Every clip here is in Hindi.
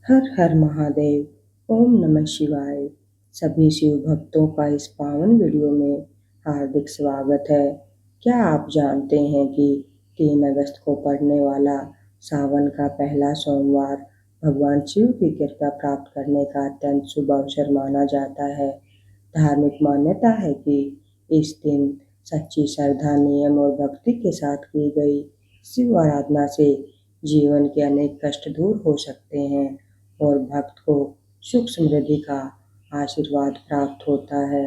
हर हर महादेव। ओम नमः शिवाय। सभी शिव भक्तों का इस पावन वीडियो में हार्दिक स्वागत है। क्या आप जानते हैं कि 3 अगस्त को पड़ने वाला सावन का पहला सोमवार भगवान शिव की कृपा प्राप्त करने का अत्यंत शुभ अवसर माना जाता है। धार्मिक मान्यता है कि इस दिन सच्ची श्रद्धा, नियम और भक्ति के साथ की गई शिव आराधना से जीवन के अनेक कष्ट दूर हो सकते हैं और भक्त को सुख समृद्धि का आशीर्वाद प्राप्त होता है।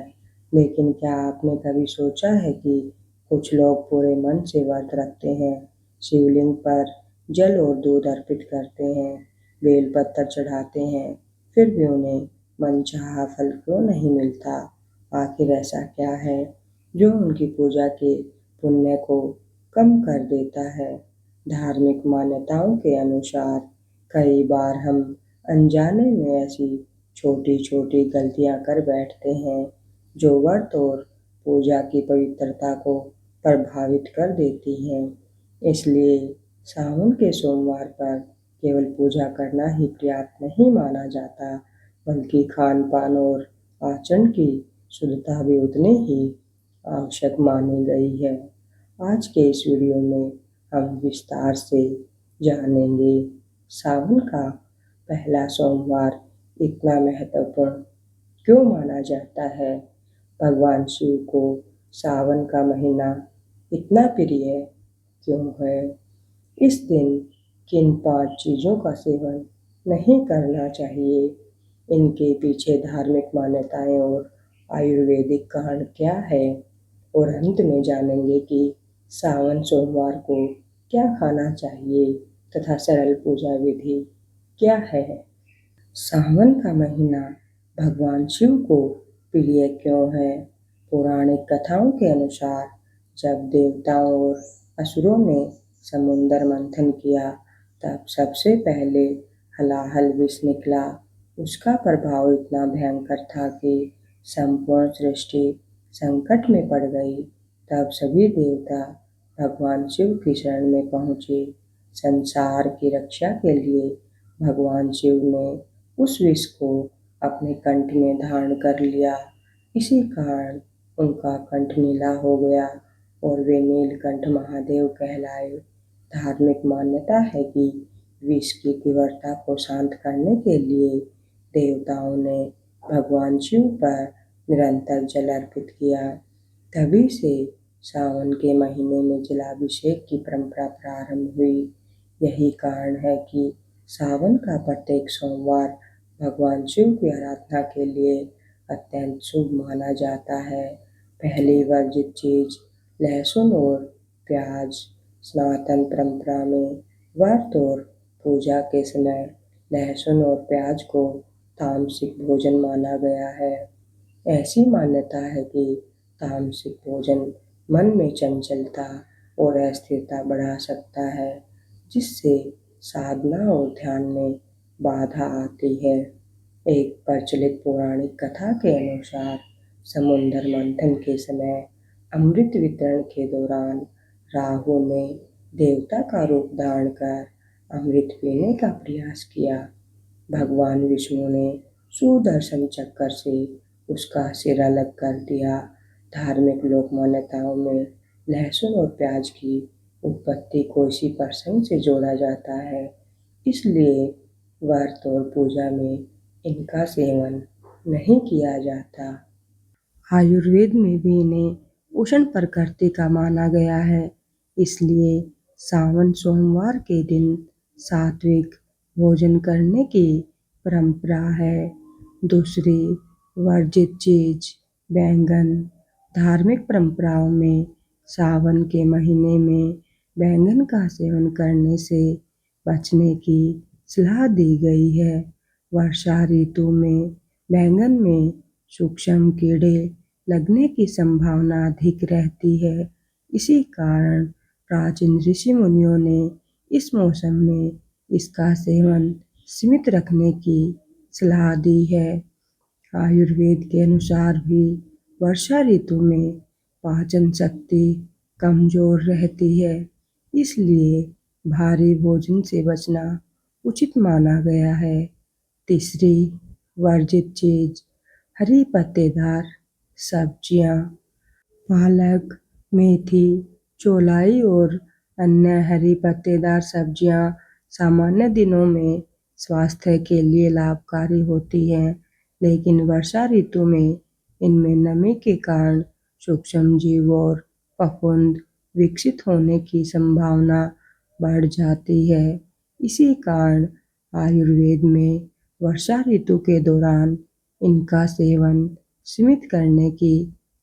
लेकिन क्या आपने कभी सोचा है कि कुछ लोग पूरे मन से व्रत रखते हैं, शिवलिंग पर जल और दूध अर्पित करते हैं, बेलपत्र चढ़ाते हैं, फिर भी उन्हें मनचाहा फल क्यों नहीं मिलता? आखिर ऐसा क्या है जो उनकी पूजा के पुण्य को कम कर देता है? धार्मिक मान्यताओं के अनुसार कई बार हम अनजाने में ऐसी छोटी छोटी गलतियां कर बैठते हैं जो व्रत और पूजा की पवित्रता को प्रभावित कर देती हैं। इसलिए सावन के सोमवार पर केवल पूजा करना ही पर्याप्त नहीं माना जाता, बल्कि खान पान और आचरण की शुद्धता भी उतनी ही आवश्यक मानी गई है। आज के इस वीडियो में हम विस्तार से जानेंगे सावन का पहला सोमवार इतना महत्वपूर्ण क्यों माना जाता है, भगवान शिव को सावन का महीना इतना प्रिय क्यों है, इस दिन किन 5 चीज़ों का सेवन नहीं करना चाहिए, इनके पीछे धार्मिक मान्यताएं और आयुर्वेदिक कारण क्या है, और अंत में जानेंगे कि सावन सोमवार को क्या खाना चाहिए तथा सरल पूजा विधि क्या है। सावन का महीना भगवान शिव को प्रिय क्यों है? पौराणिक कथाओं के अनुसार जब देवताओं और असुरों ने समुद्र मंथन किया, तब सबसे पहले हलाहल विष निकला। उसका प्रभाव इतना भयंकर था कि संपूर्ण सृष्टि संकट में पड़ गई। तब सभी देवता भगवान शिव की शरण में पहुँचे। संसार की रक्षा के लिए भगवान शिव ने उस विष को अपने कंठ में धारण कर लिया। इसी कारण उनका कंठ नीला हो गया और वे नीलकंठ महादेव कहलाए। धार्मिक मान्यता है कि विष की तीव्रता को शांत करने के लिए देवताओं ने भगवान शिव पर निरंतर जल अर्पित किया। तभी से सावन के महीने में जलाभिषेक की परंपरा प्रारंभ हुई। यही कारण है कि सावन का प्रत्येक सोमवार भगवान शिव की आराधना के लिए अत्यंत शुभ माना जाता है। पहली वर्जित चीज लहसुन और प्याज। सनातन परंपरा में व्रत और पूजा के समय लहसुन और प्याज को तामसिक भोजन माना गया है। ऐसी मान्यता है कि तामसिक भोजन मन में चंचलता और अस्थिरता बढ़ा सकता है, जिससे साधना और ध्यान में बाधा आती है। एक प्रचलित पौराणिक कथा के अनुसार समुद्र मंथन के समय अमृत वितरण के दौरान राहु ने देवता का रूप धारण कर अमृत पीने का प्रयास किया। भगवान विष्णु ने सुदर्शन चक्र से उसका सिर अलग कर दिया। धार्मिक लोक मान्यताओं में लहसुन और प्याज की उत्पत्ति को इसी प्रसंग से जोड़ा जाता है, इसलिए व्रत और पूजा में इनका सेवन नहीं किया जाता। आयुर्वेद में भी इन्हें उष्ण प्रकृति का माना गया है, इसलिए सावन सोमवार के दिन सात्विक भोजन करने की परंपरा है। दूसरी वर्जित चीज बैंगन। धार्मिक परंपराओं में सावन के महीने में बैंगन का सेवन करने से बचने की सलाह दी गई है। वर्षा ऋतु में बैंगन में सूक्ष्म कीड़े लगने की संभावना अधिक रहती है। इसी कारण प्राचीन ऋषि मुनियों ने इस मौसम में इसका सेवन सीमित रखने की सलाह दी है। आयुर्वेद के अनुसार भी वर्षा ऋतु में पाचन शक्ति कमजोर रहती है, इसलिए भारी भोजन से बचना उचित माना गया है। तीसरी वर्जित चीज हरी पत्तेदार सब्जियां, पालक, मेथी, चौलाई और अन्य हरी पत्तेदार सब्जियां सामान्य दिनों में स्वास्थ्य के लिए लाभकारी होती हैं, लेकिन वर्षा ऋतु में इनमें नमी के कारण सूक्ष्म जीव और फफूंद विकसित होने की संभावना बढ़ जाती है। इसी कारण आयुर्वेद में वर्षा ऋतु के दौरान इनका सेवन सीमित करने की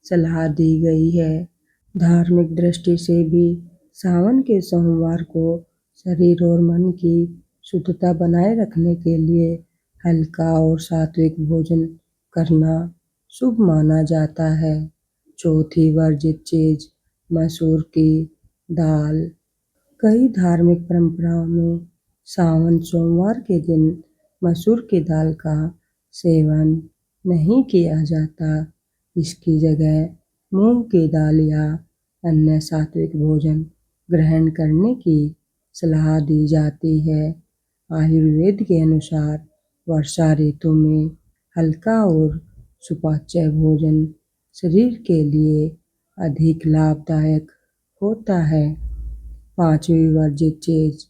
सलाह दी गई है। धार्मिक दृष्टि से भी सावन के सोमवार को शरीर और मन की शुद्धता बनाए रखने के लिए हल्का और सात्विक भोजन करना शुभ माना जाता है। चौथी वर्जित चीज मसूर की दाल। कई धार्मिक परंपराओं में सावन सोमवार के दिन मसूर की दाल का सेवन नहीं किया जाता। इसकी जगह मूंग की दाल या अन्य सात्विक भोजन ग्रहण करने की सलाह दी जाती है। आयुर्वेद के अनुसार वर्षा ऋतु में हल्का और सुपाच्य भोजन शरीर के लिए अधिक लाभदायक होता है। पांचवी वर्जित चीज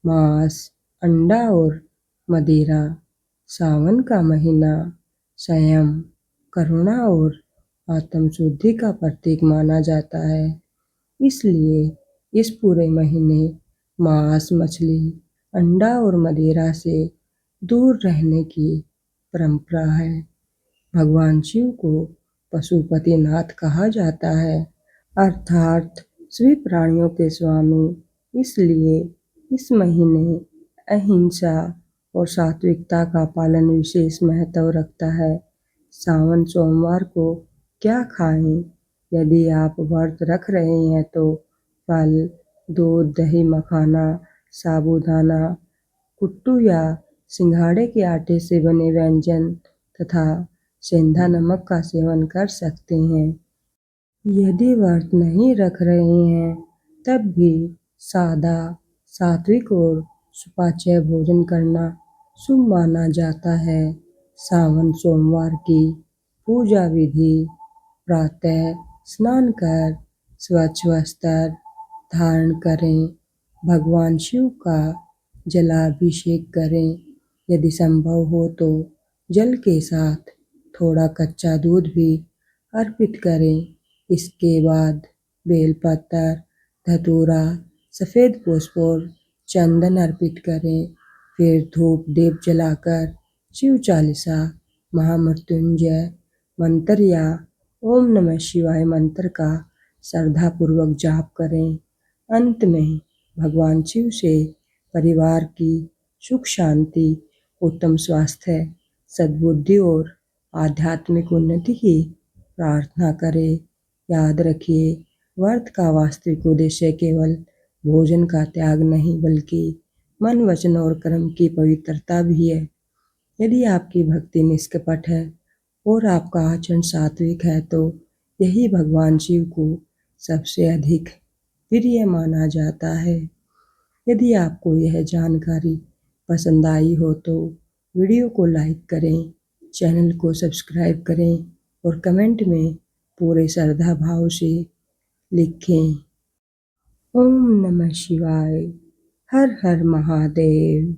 मांस, अंडा और मदिरा। सावन का महीना संयम, करुणा और आत्मशुद्धि का प्रतीक माना जाता है। इसलिए इस पूरे महीने मांस, मछली, अंडा और मदिरा से दूर रहने की परंपरा है। भगवान शिव को पशुपतिनाथ कहा जाता है, अर्थात सभी प्राणियों के स्वामी। इसलिए इस महीने अहिंसा और सात्विकता का पालन विशेष महत्व रखता है। सावन सोमवार को क्या खाएं? यदि आप व्रत रख रहे हैं तो फल, दूध, दही, मखाना, साबूदाना, कुट्टू या सिंघाड़े के आटे से बने व्यंजन तथा सेंधा नमक का सेवन कर सकते हैं। यदि व्रत नहीं रख रहे हैं तब भी सादा, सात्विक और सुपाच्य भोजन करना शुभ माना जाता है। सावन सोमवार की पूजा विधि। प्रातः स्नान कर स्वच्छ वस्त्र धारण करें। भगवान शिव का जलाभिषेक करें। यदि संभव हो तो जल के साथ थोड़ा कच्चा दूध भी अर्पित करें। इसके बाद बेलपत्र, धतूरा, सफ़ेद पुष्प और चंदन अर्पित करें। फिर धूप दीप जलाकर शिव चालीसा, महामृत्युंजय मंत्र या ओम नमः शिवाय मंत्र का श्रद्धापूर्वक जाप करें। अंत में भगवान शिव से परिवार की सुख शांति, उत्तम स्वास्थ्य, सद्बुद्धि और आध्यात्मिक उन्नति की प्रार्थना करें। याद रखिए, व्रत का वास्तविक उद्देश्य केवल भोजन का त्याग नहीं बल्कि मन, वचन और कर्म की पवित्रता भी है। यदि आपकी भक्ति निष्कपट है और आपका आचरण सात्विक है तो यही भगवान शिव को सबसे अधिक प्रिय माना जाता है। यदि आपको यह जानकारी पसंद आई हो तो वीडियो को लाइक करें, चैनल को सब्सक्राइब करें और कमेंट में पूरे श्रद्धा भाव से लिखें। ओम नमः शिवाय। हर हर महादेव।